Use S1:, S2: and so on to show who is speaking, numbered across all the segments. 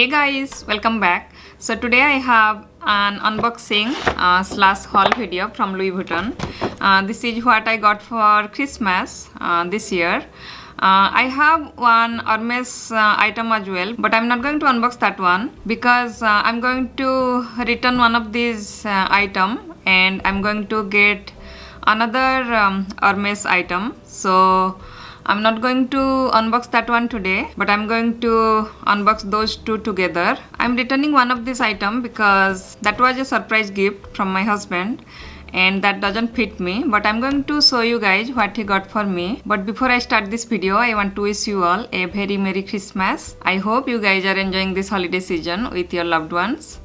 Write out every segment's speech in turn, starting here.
S1: Hey guys, welcome back. So today I have an unboxing slash haul video from Louis Vuitton. This is what I got for Christmas this year. I have one Hermes item as well, but I'm not going to unbox that one because I'm going to return one of these item and I'm going to get another Hermes item. So I'm not going to unbox that one today, but I'm going to unbox those two together. I'm returning one of this item because that was a surprise gift from my husband and that doesn't fit me, but I'm going to show you guys what he got for me. But before I start this video, I want to wish you all a very Merry Christmas. I hope you guys are enjoying this holiday season with your loved ones.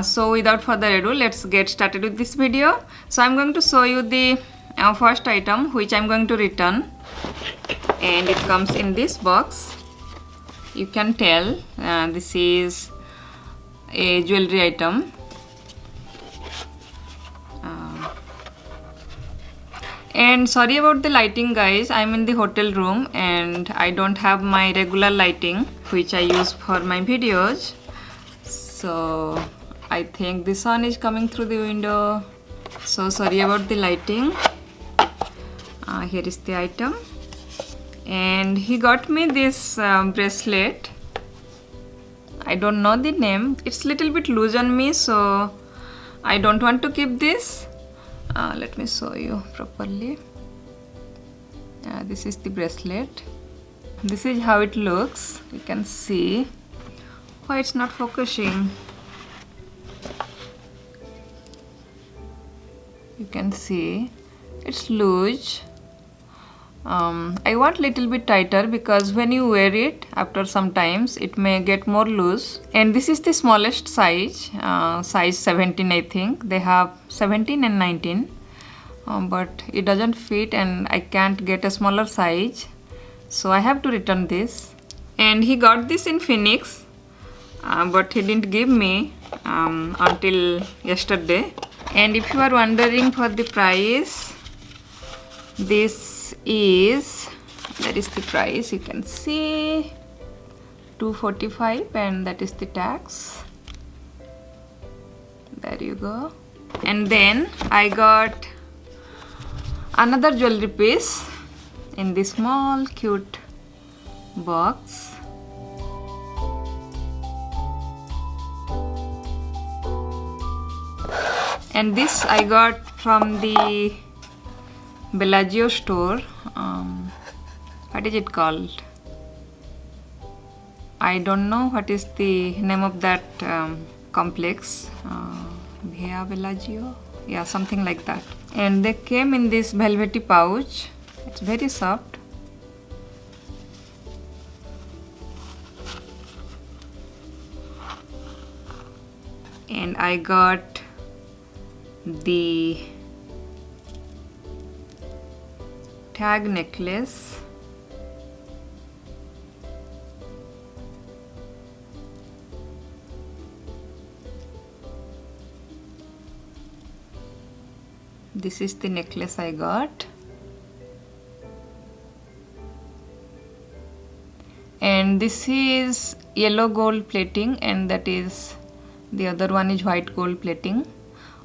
S1: So without further ado, let's get started with this video. So I'm going to show you the first item which I'm going to return, and it comes in this box. You can tell this is a jewelry item. And sorry about the lighting guys, I'm in the hotel room and I don't have my regular lighting which I use for my videos. So I think the sun is coming through the window, so sorry about the lighting. Here is the item, and he got me this bracelet. I don't know the name, it's little bit loose on me, so I don't want to keep this. Let me show you properly. This is the bracelet. This is how it looks. You can see. Why it's not focusing? You can see it's loose. I want little bit tighter because when you wear it after some times it may get more loose. And this is the smallest size, size 17 I think. They have 17 and 19, but it doesn't fit and I can't get a smaller size, so I have to return this. And he got this in Phoenix, but he didn't give me until yesterday. And if you are wondering for the price, that is the price. You can see $245, and that is the tax. There you go. And then I got another jewelry piece in this small cute box. And this I got from the Bellagio store. What is it called? I don't know what is the name of that complex. Via Bellagio? Yeah, something like that. And they came in this velvety pouch. It's very soft. And I got the tag necklace. This is the necklace I got. And this is yellow gold plating, and that is the other one is white gold plating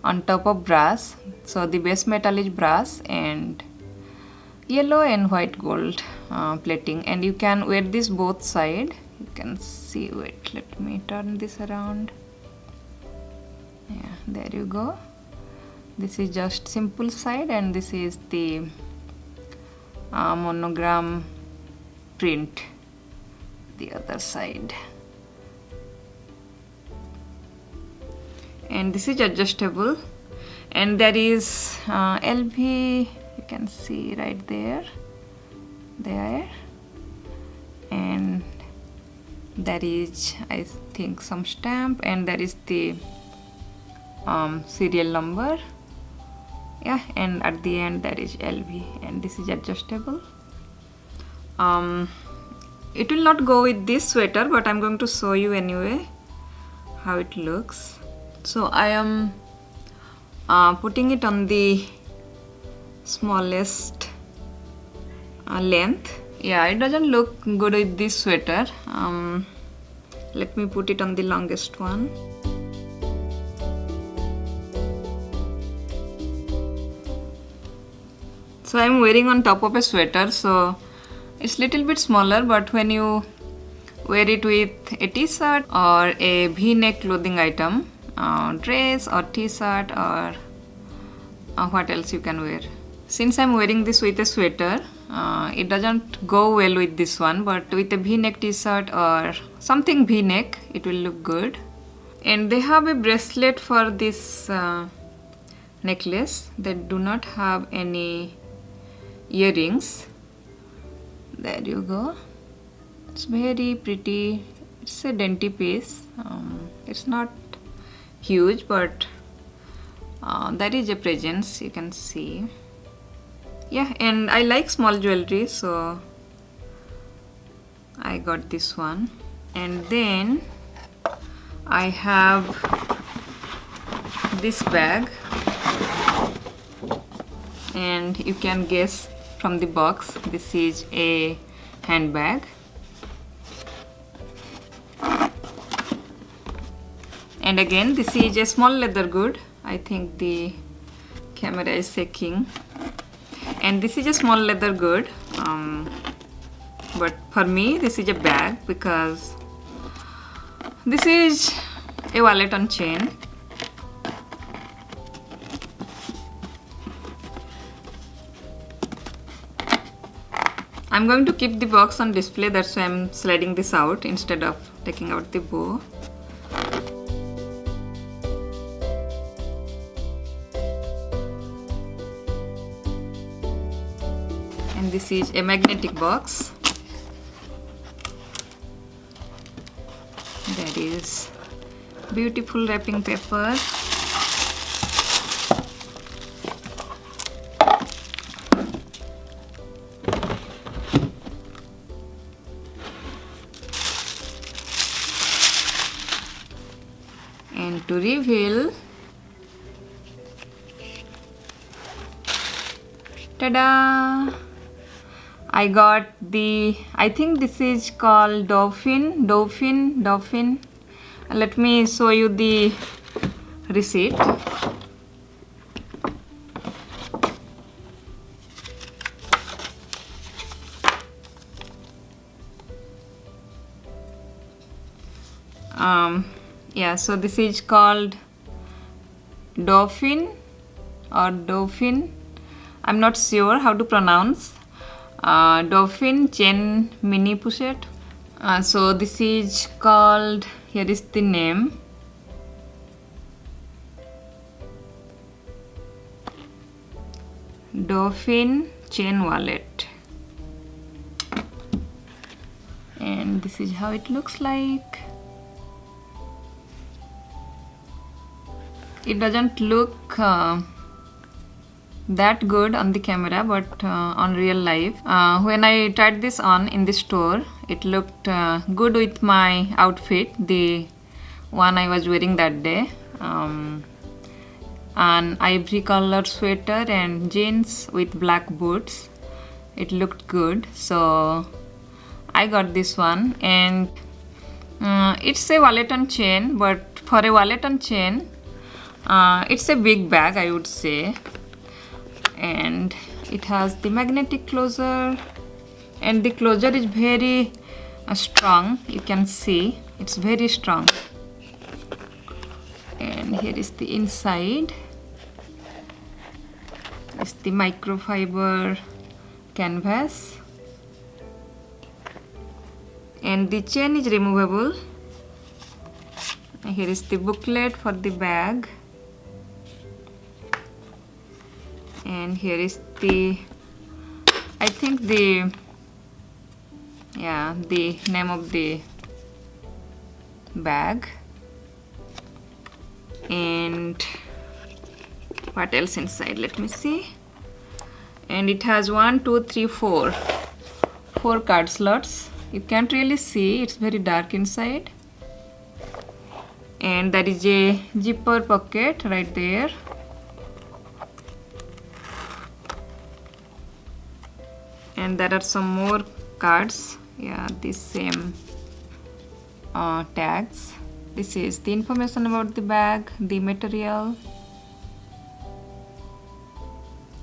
S1: on top of brass. So the base metal is brass and yellow and white gold plating, and you can wear this both side. You can see, wait, let me turn this around. Yeah, there you go. This is just simple side, and this is the monogram print, the other side. And this is adjustable, and there is LV, you can see right there, and there is, I think, some stamp, and there is the serial number. Yeah, and at the end there is LV, and this is adjustable. It will not go with this sweater, but I'm going to show you anyway how it looks. So I am putting it on the smallest length. Yeah, it doesn't look good with this sweater. let me put it on the longest one. So I'm wearing on top of a sweater, so it's little bit smaller, but when you wear it with a t-shirt or a v-neck clothing item, dress or t-shirt, or what else you can wear. Since I'm wearing this with a sweater, it doesn't go well with this one, but with a v-neck t-shirt or something v-neck, it will look good. And they have a bracelet for this necklace. They do not have any earrings. There you go. It's very pretty. It's a dainty piece. It's not huge, but there is a presence, you can see. Yeah, and I like small jewelry, so I got this one. And then I have this bag, and you can guess from the box, this is a handbag. And again, this is a small leather good. I think the camera is shaking. And this is a small leather good, but for me this is a bag because this is a wallet on chain. I'm going to keep the box on display, that's why I'm sliding this out instead of taking out the bow. And this is a magnetic box. There is beautiful wrapping paper. And to reveal, ta-da! I got I think this is called Dauphine. Let me show you the receipt. Yeah, so this is called Dauphine or Dauphine. I'm not sure how to pronounce. Dauphine chain mini pochette. So this is called, here is the name. Dauphine chain wallet. And this is how it looks like. It doesn't look that good on the camera, but on real life, when I tried this on in the store, it looked good with my outfit, the one I was wearing that day. An ivory color sweater and jeans with black boots. It looked good, so I got this one. And it's a wallet on chain, but for a wallet on chain, it's a big bag, I would say. And it has the magnetic closure, and the closure is very strong. You can see it's very strong. And here is the inside. It's the microfiber canvas, and the chain is removable. And here is the booklet for the bag. And here is the, I think the name of the bag. And what else inside? Let me see. And it has 4 card slots. You can't really see, it's very dark inside. And there is a zipper pocket right there. And there are some more cards. Yeah, the same tags. This is the information about the bag, the material.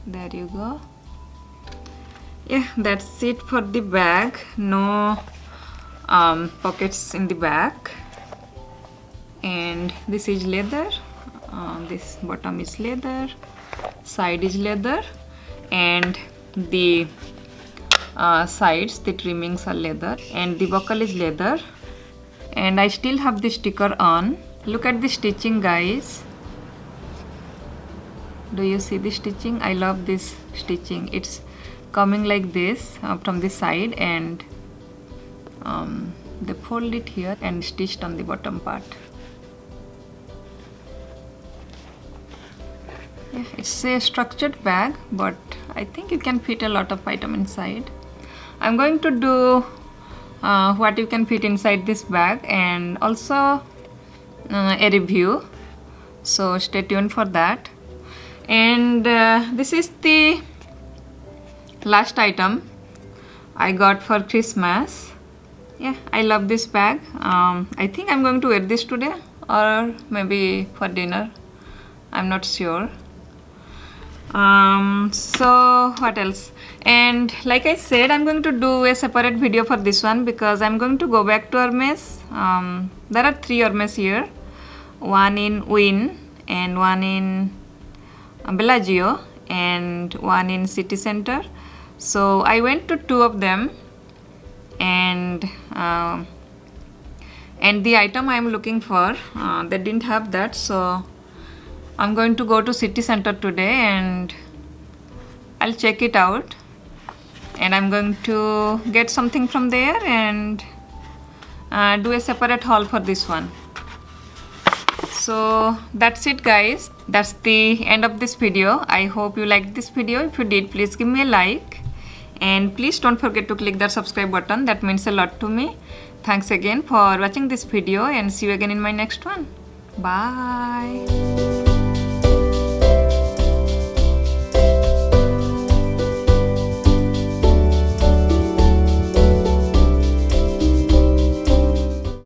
S1: There you go. Yeah, that's it for the bag. No pockets in the back. And this is leather. This bottom is leather, side is leather, and the sides, the trimmings are leather, and the buckle is leather. And I still have the sticker on. Look at the stitching, guys. Do you see the stitching? I love this stitching. It's coming like this from the side, and they fold it here and stitched on the bottom part. Yeah, it's a structured bag, but I think you can fit a lot of item inside. I'm going to do what you can fit inside this bag, and also a review, so stay tuned for that. And this is the last item I got for Christmas. Yeah, I love this bag. I think I'm going to wear this today, or maybe for dinner, I'm not sure. So what else? And like I said, I'm going to do a separate video for this one, because I'm going to go back to Hermes. There are 3 Hermes here, one in Wynn, and one in Bellagio, and one in City Center. So I went to 2 of them, and the item I'm looking for, they didn't have that, so I'm going to go to City Center today and I'll check it out, and I'm going to get something from there and do a separate haul for this one. So that's it, guys. That's the end of this video. I hope you liked this video. If you did, please give me a like, and please don't forget to click that subscribe button. That means a lot to me. Thanks again for watching this video, and see you again in my next one. Bye.